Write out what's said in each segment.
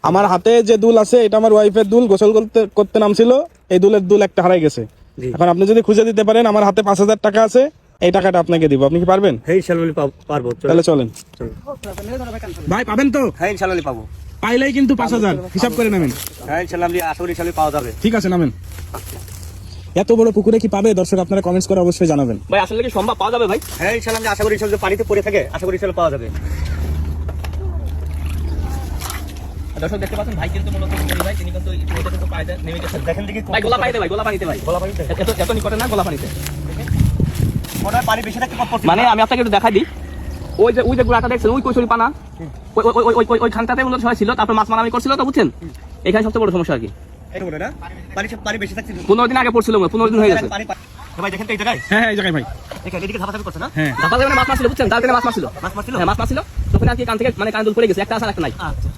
আমার হাতে যে দুল আছে এটা আমার ওয়াইফের দুল, গোসল করতে করতে নামছিল, এই দুলের দুল একটা হারাই গেছে। এখন আপনি যদি খুঁজে দিতে পারেন, আমার হাতে 5,000 টাকা আছে, এই টাকাটা আপনাকে দিব। আপনি কি পারবেন? হ্যাঁ ইনশাআল্লাহ পারবো। তাহলে চলেন ভাই, পাবেন তো? হ্যাঁ ইনশাআল্লাহ পাবো। পাইলেই কিন্তু 5,000 হিসাব করে নামেন। হ্যাঁ ইনশাআল্লাহ আমি আশা করি ইনশাআল্লাহ পাওয়া যাবে। ঠিক আছে, নামেন। এত বড় পুকুরে কি পাবে দর্শক? আপনারা কমেন্টস করে অবশ্যই জানাবেন। ভাই আসলে কি সম্ভব পাওয়া যাবে ভাই? হ্যাঁ ইনশাআল্লাহ আমি আশা করি ইনশাআল্লাহ পানিতে পড়ে থাকে, আশা করি ইনশাআল্লাহ পাওয়া যাবে। দর্শক দেখতে পাচ্ছেন ভাই কিন্তু মূলত ভাই তিনি কিন্তু এটা কিন্তু পানিতে নেমে গেছেন। দেখেন দেখি ভাই গোলা পানিতে ভাই, গোলা পানিতে ভাই, গোলা পানিতে এত নিকটে না, গোলা পানিতে। মনে হয় পানি বেশি থাকতে কম পড়ছে। মানে আমি আপনাকে একটু দেখাই দিই, ওই যে গোলাটা দেখছেন, ওই কৈশোরী পানা, ওই খানটাতে মূলত সবাই ছিল, তারপর মাছ মারামারি করছিল, তো বুঝছেন এখানে সবচেয়ে বড় সমস্যা আর কি। এটা বলে না পানি বেশি থাকছে। 15 দিন আগে পড়ছিল, 15 দিন হয়ে গেছে। ভাই দেখেন তো এই জায়গায়, হ্যাঁ এই জায়গায় ভাই, এদিকে ধাপাধাপি করছে না? হ্যাঁ ধাপা দিয়ে মাছ মারছিল, বুঝছেন, তার মাছ মারছিল, মাছ মারছিল? হ্যাঁ মাছ মারছিল, তখন আর কি কান থেকে মানে কান দুল পড়ে গেছে, একটা আসার একটা নাই। আচ্ছা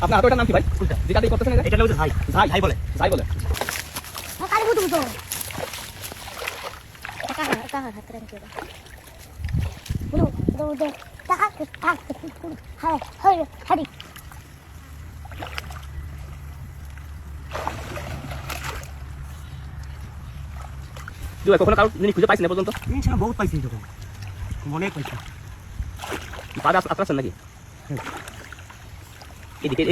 আপনার হাতের নাম কি ভাই? যেটাতেই করতেছেন এটা হলো ভাই, ভাই ভাই বলে। ভাই বলে। কালি বুঝু বুঝু টাকা হাতে রাখতে হবে বুঝু বুঝু টাকা হ্যাঁ হ্যাঁ হাড়ি তুই কখনো কারো জিনিস খুঁজে পাইছেন না পর্যন্ত? ইনশাআল্লাহ বহুত পাইছি তো, মনে পাইছি। পাবে আসছেন নাকি? এদিকে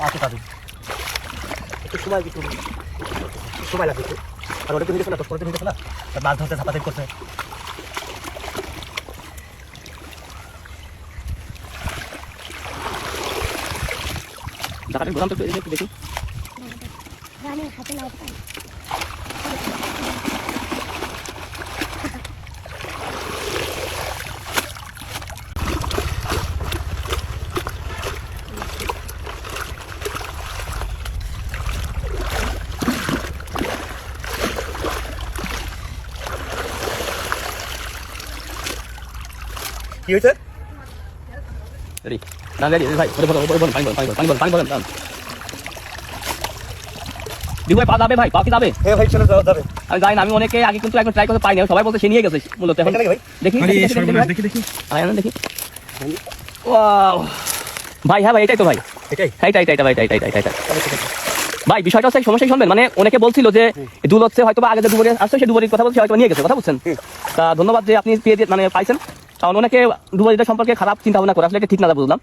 আচ্ছা তাহলে একটু সময় লাগবে একটু। আর ওটা তো হয়ে গেছে না, তো পরে হয়ে গেছে না, মাছ ধরতে ধাপাধাপি করছে। ঢাকাটা ঘোরাম তো একটু দেখি। রানী হাতে না কি হয়েছে? রেডি না রেডি ভাই, পানি বলেন দিদি ভাই, পা যাবে ভাই, পা কি যাবে? হ্যাঁ ভাই চলে যাওয়া যাবে। আমি জানি না, আমি অনেকে আগে কিন্তু একবার ট্রাই করতে পাইনি, সবাই বলতে সে নিয়ে গেছে মূলত। এখন এটা নাকি ভাই? দেখি আরে দেখি সর্বনাশ, দেখি দেখি দেখি ওয়াও ভাই, হ্যাঁ ভাই এটাই তো ভাই, এটাই এইটা ভাই, এইটা ভাই। বিষয়টা হচ্ছে সমস্যা শুনবেন, মানে অনেকে বলছিল যে দুল হচ্ছে হয়তো আগে যে ডুবুরি আসছে, সেই ডুবুরির কথা বলছে, হয়তো নিয়ে গেছে, কথা বুঝছেন? তা ধন্যবাদ যে আপনি পেয়ে মানে পাইছেন, কারণ অনেকে ডুবুরিটা সম্পর্কে খারাপ চিন্তা ভাবনা করে, আসলে এটা ঠিক না বুঝলাম।